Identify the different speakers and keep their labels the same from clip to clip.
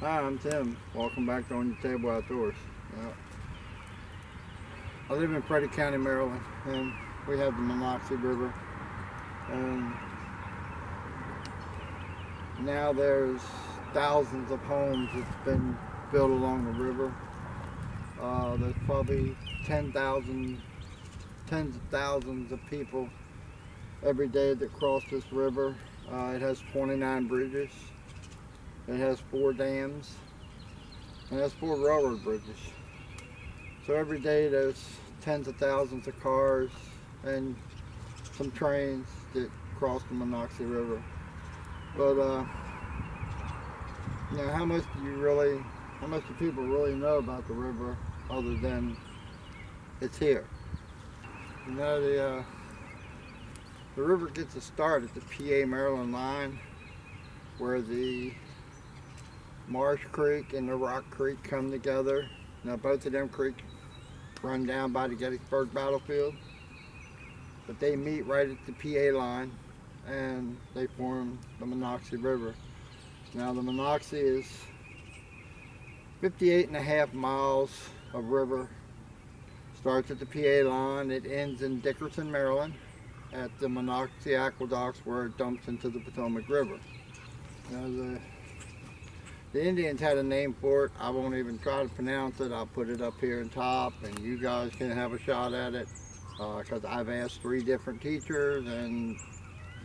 Speaker 1: Hi, I'm Tim. Welcome back to On Your Table Outdoors. I live in Frederick County, Maryland, and we have the Monocacy River. And now there's thousands of homes that's been built along the river. There's probably tens of thousands of people every day that cross this river. It has 29 bridges. It has 4 dams, and it has 4 railroad bridges. So every day there's tens of thousands of cars and some trains that cross the Monocacy River. But how much do people really know about the river other than it's here? The river gets a start at the PA Maryland line, where the Marsh Creek and the Rock Creek come together. Now both of them creeks run down by the Gettysburg battlefield, but they meet right at the PA line and they form the Monocacy River. Now the Monocacy is 58.5 miles of river. Starts at the PA line, it ends in Dickerson, Maryland at the Monocacy Aqueducts, where it dumps into the Potomac River. Now the Indians had a name for it. I won't even try to pronounce it. I'll put it up here on top and you guys can have a shot at it, because I've asked 3 different teachers and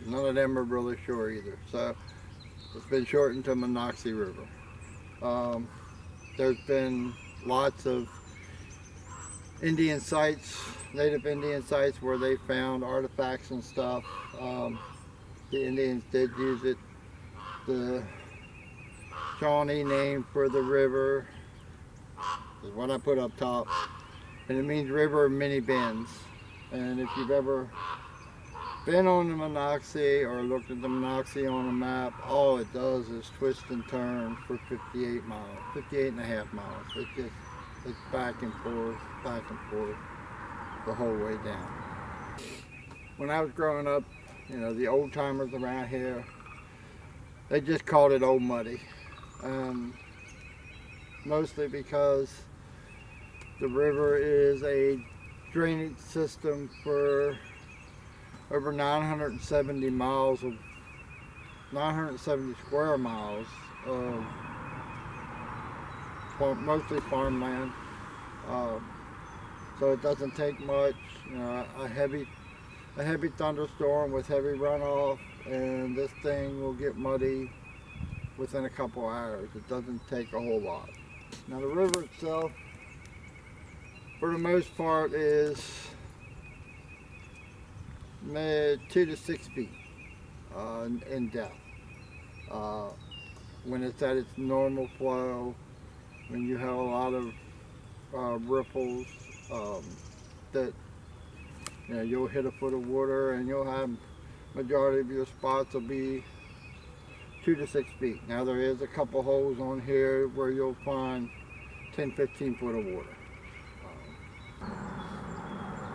Speaker 1: none of them are really sure either. So it's been shortened to Monocacy River. There's been lots of Indian sites, native Indian sites, where they found artifacts and stuff. The Indians did use it. The Shawnee name for the river is what I put up top, and it means river of many bends. And if you've ever been on the Monocacy or looked at the Monocacy on a map, all it does is twist and turn for 58 miles, 58.5 miles. It's back and forth the whole way down. When I was growing up, the old timers around here, they just called it Old Muddy. Mostly because the river is a drainage system for over 970 square miles of mostly farmland. So it doesn't take much. A heavy thunderstorm with heavy runoff, and this thing will get muddy within a couple hours. It doesn't take a whole lot. Now the river itself, for the most part, is 2 to 6 feet in depth. When it's at its normal flow, when you have a lot of ripples, that you'll hit a foot of water and you'll have majority of your spots will be 2 to 6 feet. Now there is a couple holes on here where you'll find 10-15 foot of water.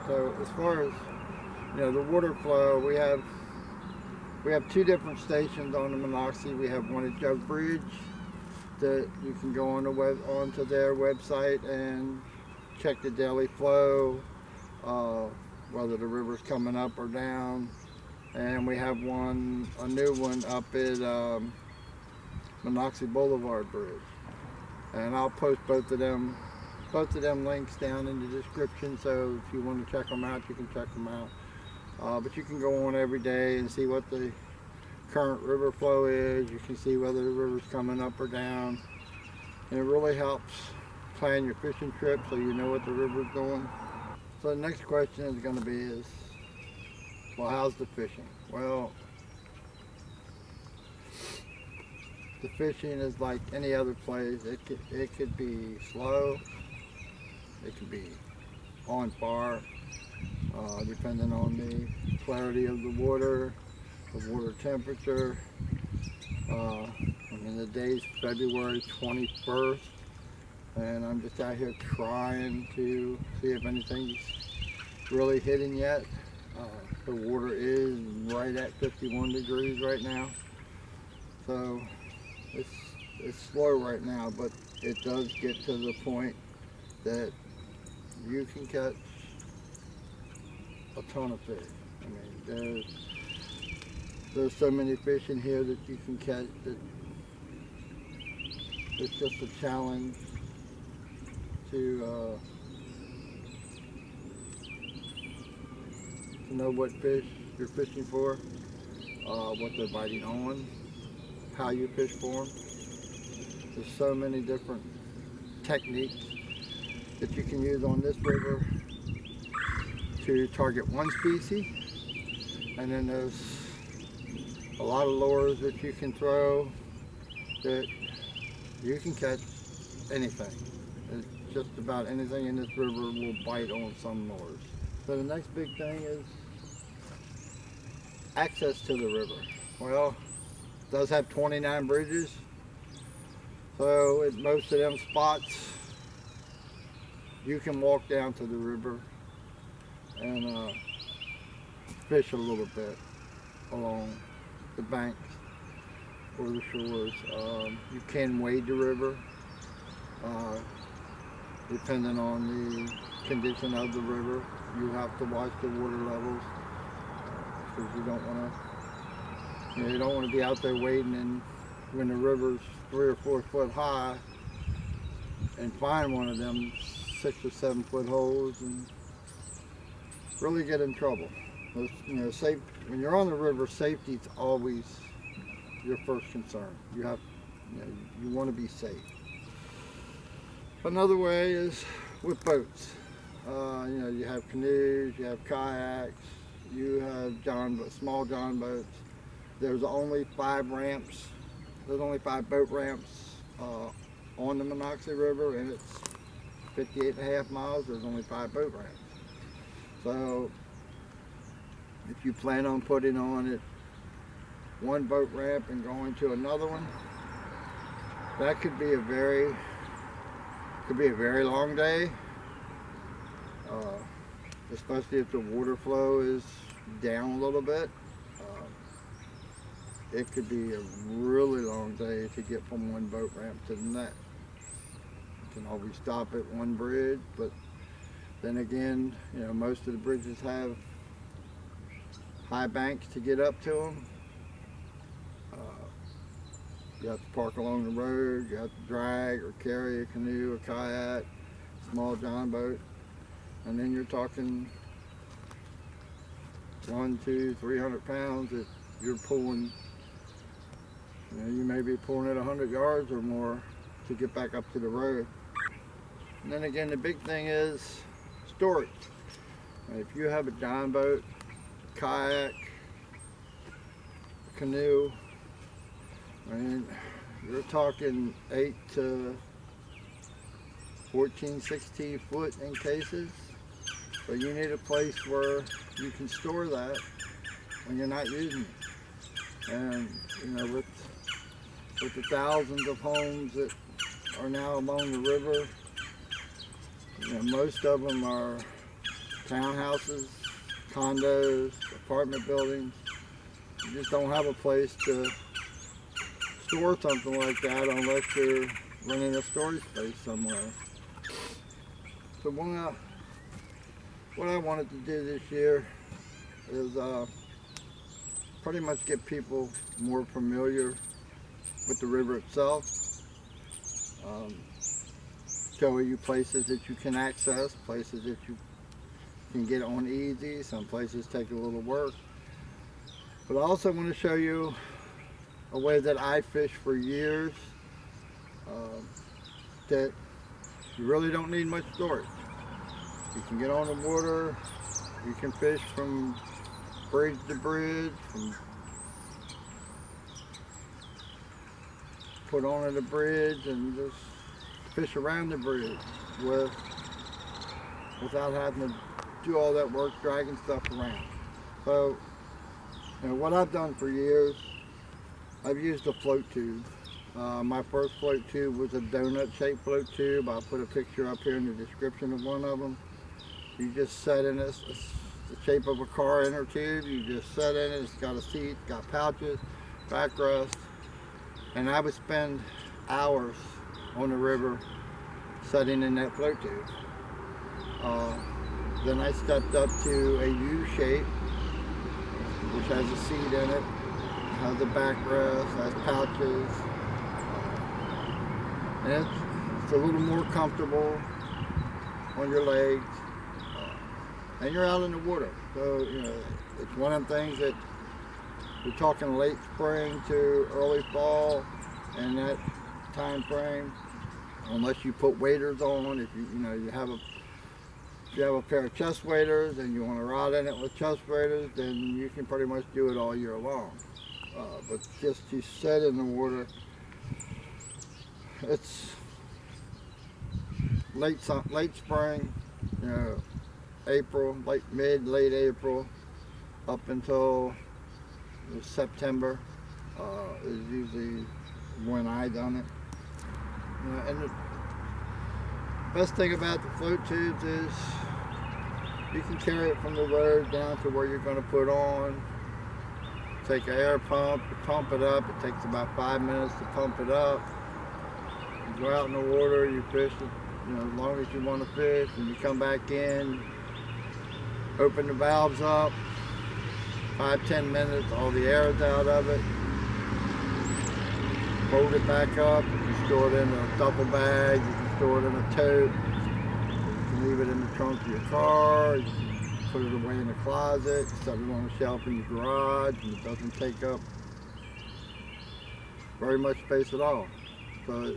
Speaker 1: So as far as the water flow, we have 2 different stations on the Monocacy. We have one at Jug Bridge that you can go onto their website and check the daily flow, whether the river's coming up or down. And we have a new one up at Monocacy Boulevard Bridge. And I'll post both of them links down in the description, so if you want to check them out, you can check them out. But you can go on every day and see what the current river flow is. You can see whether the river's coming up or down. And it really helps plan your fishing trip so you know what the river's doing. So the next question is going to be well, how's the fishing? Well, the fishing is like any other place. It could be slow, it could be on par, depending on the clarity of the water temperature. The day's February 21st, and I'm just out here trying to see if anything's really hitting yet. The water is right at 51 degrees right now, so it's it's slow right now, but it does get to the point that you can catch a ton of fish. I mean, there's so many fish in here that you can catch that it's just a challenge to know what fish you're fishing for, what they're biting on, how you fish for them. There's so many different techniques that you can use on this river to target one species, and then there's a lot of lures that you can throw that you can catch anything. It's just about anything in this river will bite on some lures. So the next big thing is access to the river. Well, it does have 29 bridges, so at most of them spots you can walk down to the river and fish a little bit along the banks or the shores. You can wade the river depending on the condition of the river. You have to watch the water levels because you don't want to be out there wading and when the river's 3 or 4 foot high and find one of them 6 or 7 foot holes and really get in trouble. Safe, when you're on the river, safety is always your first concern. You want to be safe. Another way is with boats. You have canoes, you have kayaks, you have small john boats. There's only 5 ramps. There's only 5 boat ramps on the Monocacy River, and it's 58.5 miles. There's only 5 boat ramps. So if you plan on putting on it one boat ramp and going to another one, that could be a very long day, especially if the water flow is down a little bit. It could be a really long day to get from one boat ramp to the next. You can always stop at one bridge, but then again, most of the bridges have high banks to get up to them. You have to park along the road, you have to drag or carry a canoe, a kayak, small john boat, and then you're talking 100, 200, 300 pounds that you're pulling. You may be pulling it 100 yards or more to get back up to the road. And then again, the big thing is storage. If you have a john boat, kayak, canoe, you're talking 8 to 14, 16 foot in cases. So you need a place where you can store that when you're not using it. And with the thousands of homes that are now along the river, most of them are townhouses, condos, apartment buildings. You just don't have a place to store something like that unless you're renting a storage space somewhere. So what I wanted to do this year is pretty much get people more familiar with the river itself. Show you places that you can access, places that you can get on easy. Some places take a little work. But I also want to show you a way that I fished for years that you really don't need much storage. You can get on the water, you can fish from bridge to bridge, put on the bridge and just fish around the bridge without having to do all that work dragging stuff around. So, what I've done for years, I've used a float tube. My first float tube was a donut-shaped float tube. I'll put a picture up here in the description of one of them. You just set in this, the shape of a car inner tube. You just set in it. It's got a seat, got pouches, backrest, and I would spend hours on the river setting in that float tube. Then I stepped up to a U shape, which has a seat in it, has a backrest, has pouches, and it's a little more comfortable on your legs, and you're out in the water. So, you know, it's one of them things that we're talking late spring to early fall, and that time frame, unless you put waders on. If you have a pair of chest waders and you want to ride in it with chest waders, then you can pretty much do it all year long. But just to set in the water, it's late spring, you know, April, late April, up until September is usually when I done it. And the best thing about the float tubes is you can carry it from the road down to where you're going to put on. Take an air pump, pump it up. It takes about 5 minutes to pump it up. You go out in the water, you fish it, as long as you want to fish, and you come back in, open the valves up, 5-10 minutes, all the air is out of it. Fold it back up. You can store it in a duffel bag. You can store it in a tote. You can leave it in the trunk of your car. You can put it away in the closet. Set it on a shelf in your garage, and it doesn't take up very much space at all. So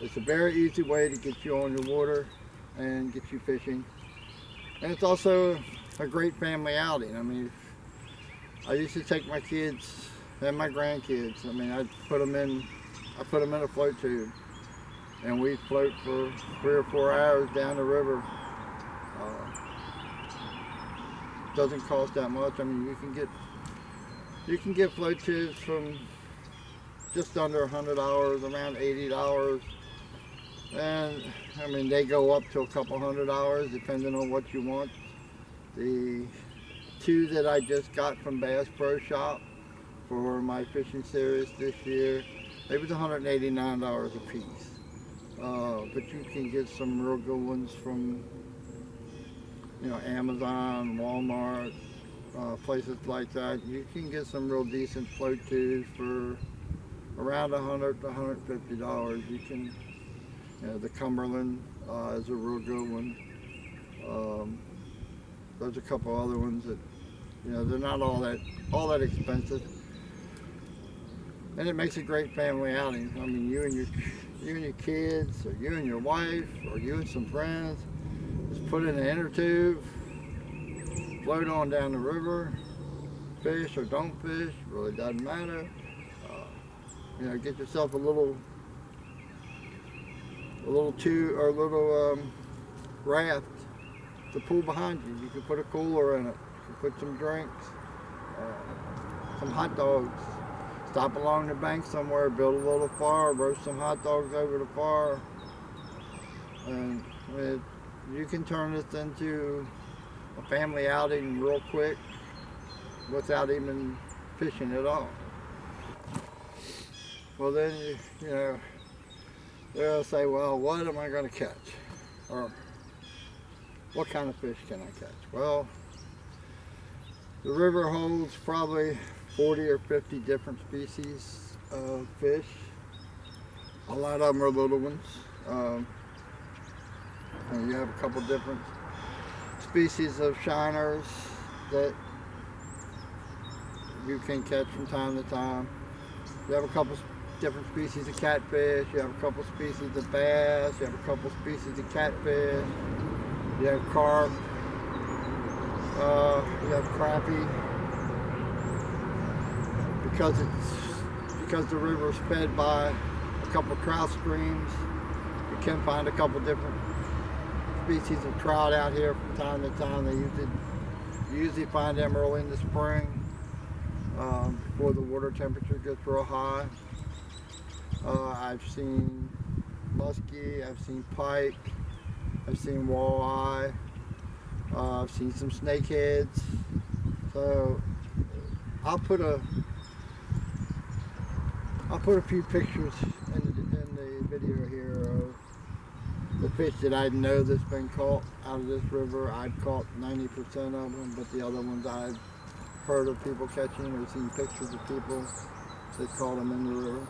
Speaker 1: it's a very easy way to get you on the water and get you fishing. And it's also a great family outing. I mean, I used to take my kids and my grandkids. I mean, I put them in a float tube, and we float for 3 or 4 hours down the river. Doesn't cost that much. I mean, you can get float tubes from just under $100, around $80, and I mean, they go up to a couple $100 depending on what you want. The two that I just got from Bass Pro Shop for my fishing series this year, they was $189 a piece. But you can get some real good ones from Amazon, Walmart, places like that. You can get some real decent float tubes for around $100 to $150. You can, the Cumberland is a real good one. There's a couple other ones that, they're not all that expensive, and it makes a great family outing. I mean, you and your kids, or you and your wife, or you and some friends, just put in an inner tube, float on down the river, fish or don't fish, really doesn't matter. Get yourself a little raft to pull behind you. You can put a cooler in it. You can put some drinks, some hot dogs. Stop along the bank somewhere, build a little fire, roast some hot dogs over the fire, and you can turn this into a family outing real quick without even fishing at all. Well, then they'll say, well, what am I going to catch? Or what kind of fish can I catch? Well, the river holds probably 40 or 50 different species of fish. A lot of them are little ones. And you have a couple different species of shiners that you can catch from time to time. You have a couple different species of catfish. You have a couple species of bass. You have a couple species of catfish. You have carp. You have crappie. Because the river is fed by a couple trout streams, you can find a couple different species of trout out here from time to time. You usually find them early in the spring, before the water temperature gets real high. I've seen muskie, I've seen pike, I've seen walleye, I've seen some snakeheads. So I'll put I'll put a few pictures in the video here of the fish that I know that's been caught out of this river. I've caught 90% of them, but the other ones I've heard of people catching or seen pictures of people that caught them in the river.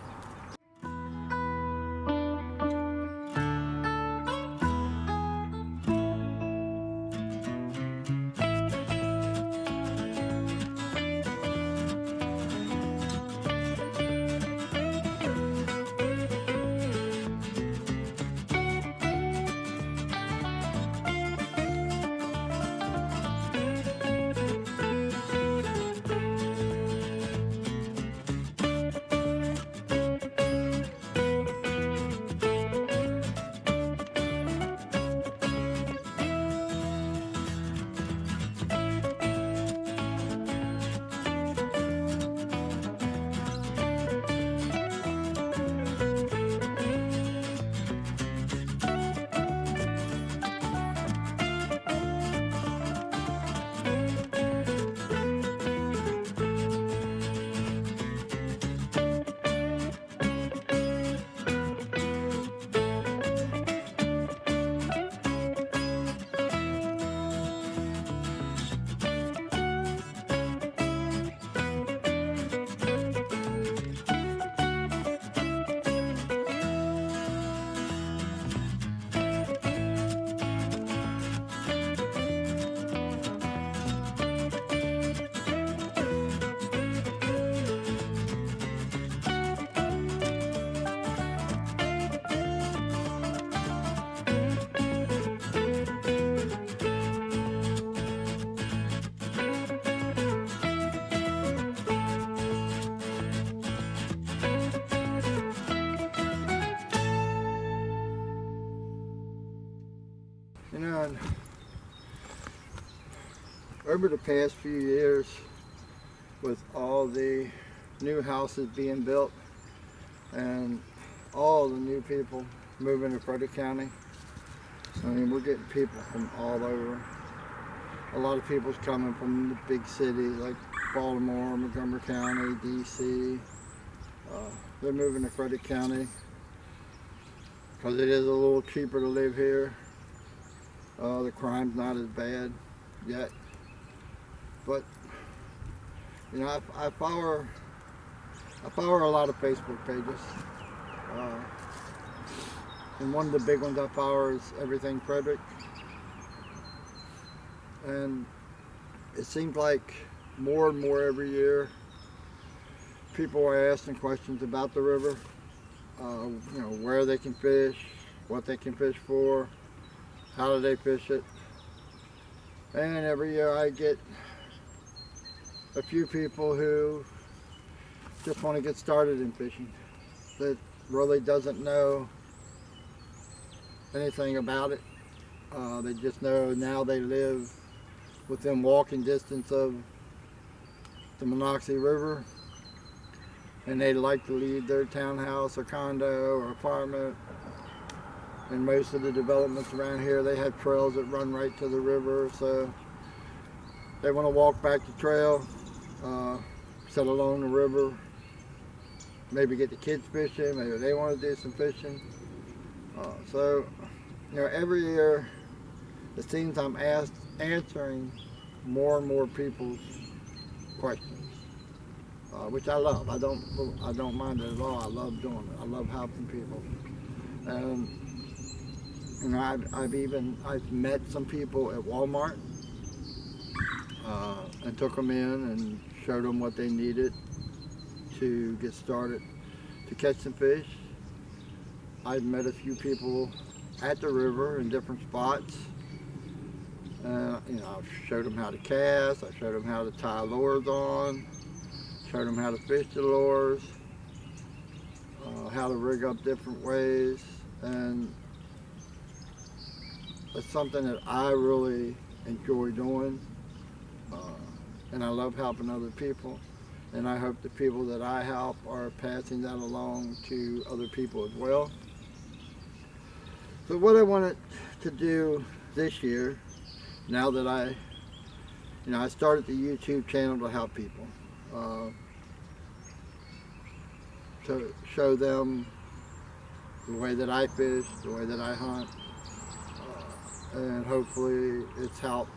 Speaker 1: You know, and over the past few years, with all the new houses being built and all the new people moving to Frederick County, I mean, we're getting people from all over. A lot of people's coming from the big cities like Baltimore, Montgomery County, DC. They're moving to Frederick County because it is a little cheaper to live here. The crime's not as bad yet, but you know, I follow a lot of Facebook pages, and one of the big ones I follow is Everything Frederick, and it seems like more and more every year people are asking questions about the river, you know, where they can fish, what they can fish for, how do they fish it. And every year I get a few people who just want to get started in fishing, that really doesn't know anything about it. They just know now they live within walking distance of the Monocacy River, and they like to leave their townhouse or condo or apartment. And most of the developments around here, they have trails that run right to the river, so they want to walk back the trail, sit along the river, maybe get the kids fishing, maybe they want to do some fishing. So, you know, every year it seems I'm answering more and more people's questions, which I love. I don't mind it at all. I love doing it. I love helping people. And you know, I've met some people at Walmart and took them in and showed them what they needed to get started to catch some fish. I've met a few people at the river in different spots. You know, I've showed them how to cast. I showed them how to tie lures on. Showed them how to fish the lures. How to rig up different ways, and it's something that I really enjoy doing, and I love helping other people, and I hope the people that I help are passing that along to other people as well. So what I wanted to do this year, now that I started the YouTube channel to help people. to show them the way that I fish, the way that I hunt, and hopefully it's helped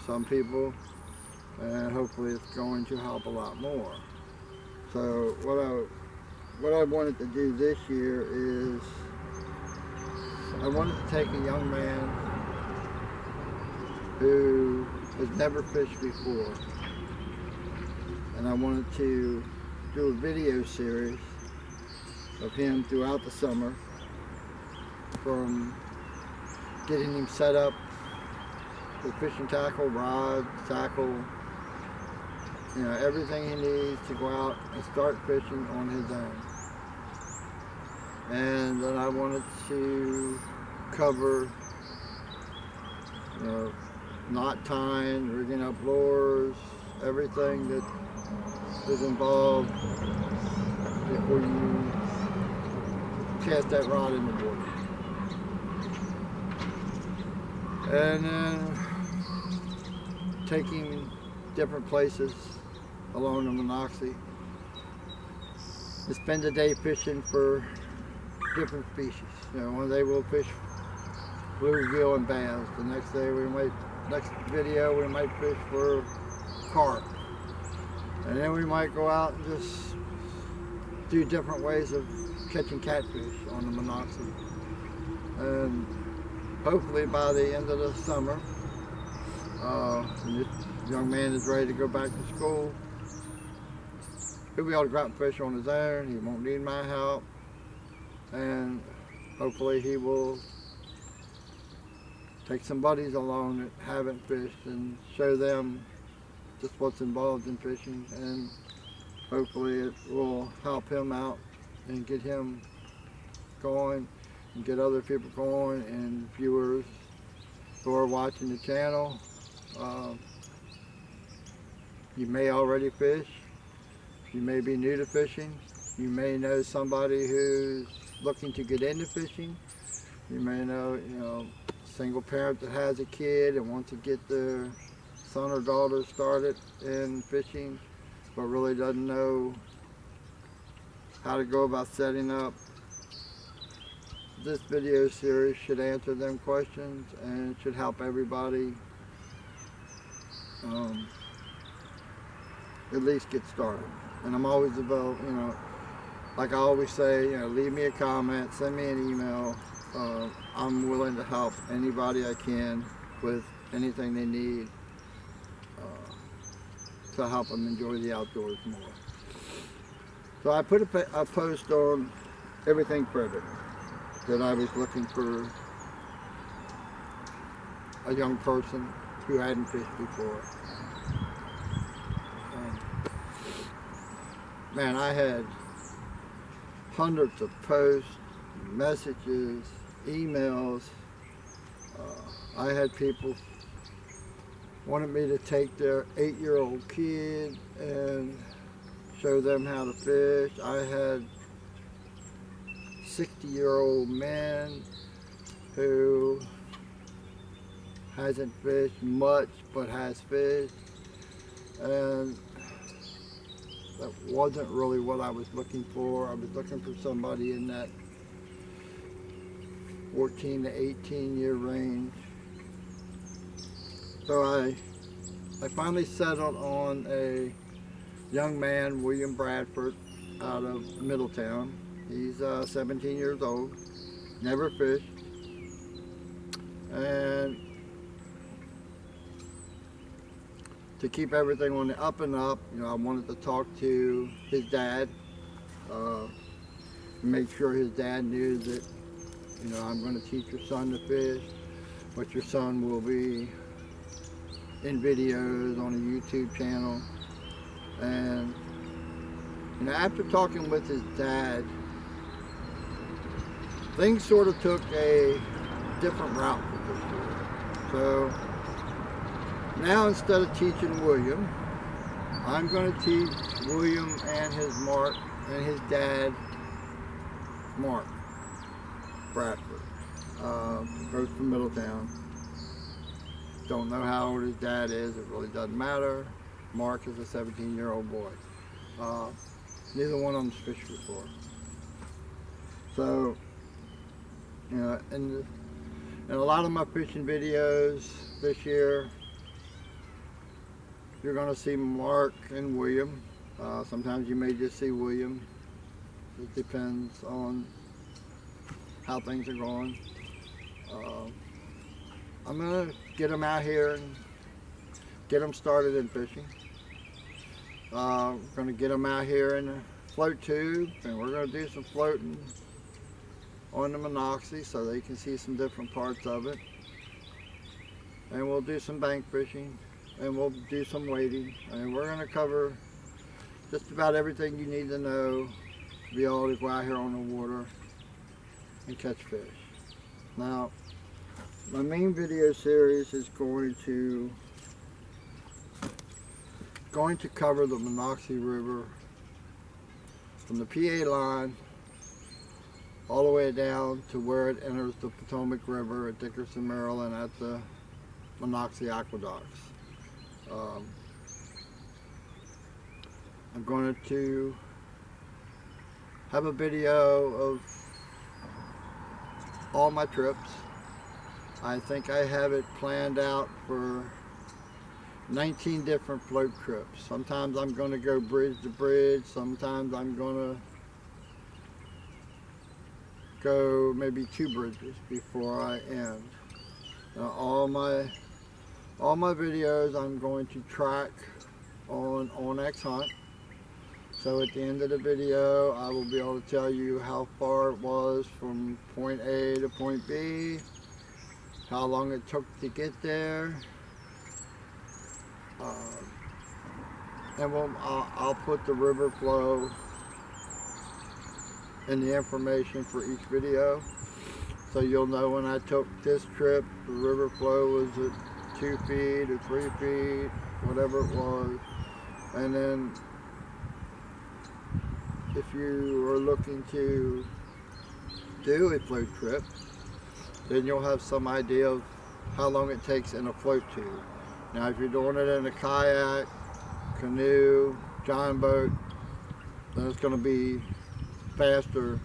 Speaker 1: some people, and hopefully it's going to help a lot more. So what I wanted to do this year is I wanted to take a young man who has never fished before, and I wanted to do a video series of him throughout the summer, from getting him set up with fishing tackle, rod, tackle, you know, everything he needs to go out and start fishing on his own. And then I wanted to cover, you know, knot tying, rigging up lures, everything that is involved before you cast that rod in the water. And then taking different places along the Monocacy to spend a day fishing for different species. You know, one day we'll fish bluegill and bass. The next day next video we might fish for carp. And then we might go out and just do different ways of catching catfish on the Monocacy. And hopefully by the end of the summer, when this young man is ready to go back to school, he'll be able to go out and fish on his own. He won't need my help. And hopefully he will take some buddies along that haven't fished and show them just what's involved in fishing, and hopefully it will help him out and get him going and get other people going, and viewers who are watching the channel. You may already fish, you may be new to fishing, you may know somebody who's looking to get into fishing, you may know, you know, a single parent that has a kid and wants to get their son or daughter started in fishing but really doesn't know how to go about setting up. This video series should answer them questions and should help everybody at least get started. And I'm always about, you know, like I always say, you know, leave me a comment, send me an email. I'm willing to help anybody I can with anything they need to help them enjoy the outdoors more. So I put a post on Everything Frederick that I was looking for a young person who hadn't fished before. Man, I had hundreds of posts, messages, emails. I had people wanted me to take their 8-year-old kid and show them how to fish. I had 60-year-old men who hasn't fished much but has fished, and that wasn't really what I was looking for. I was looking for somebody in that 14 to 18 year range. So I finally settled on a young man, William Bradford, out of Middletown. He's 17 years old, never fished, and to keep everything on the up and up, you know, I wanted to talk to his dad, make sure his dad knew that, you know, I'm going to teach your son to fish, but your son will be in videos on a YouTube channel. And you know, after talking with his dad, things sort of took a different route with this boy. So now, instead of teaching William, I'm going to teach William and his dad, Mark Bradford. Both from Middletown. Don't know how old his dad is. It really doesn't matter. Mark is a 17-year-old boy. Neither one of them's fished before. So, you know, and a lot of my fishing videos this year, you're going to see Mark and William. Sometimes you may just see William. It depends on how things are going. I'm going to get them out here and get them started in fishing. I'm going to get them out here in a float tube, and we're going to do some floating on the Monocacy so they can see some different parts of it. And we'll do some bank fishing, and we'll do some wading, and we're going to cover just about everything you need to know to be able to go out here on the water and catch fish. Now, my main video series is going to cover the Monocacy River from the PA line all the way down to where it enters the Potomac River at Dickerson, Maryland at the Monocacy Aqueducts. I'm going to have a video of all my trips. I think I have it planned out for 19 different float trips. Sometimes I'm going to go bridge to bridge. Sometimes I'm going to go maybe 2 bridges before I end. Now, all my videos I'm going to track on OnX Hunt. So at the end of the video, I will be able to tell you how far it was from point A to point B, how long it took to get there, and I'll put the river flow and the information for each video, so you'll know when I took this trip, the river flow was at 2 feet or 3 feet, whatever it was. And then if you are looking to do a float trip, then you'll have some idea of how long it takes in a float tube. Now, if you're doing it in a kayak, canoe, john boat, then it's going to be faster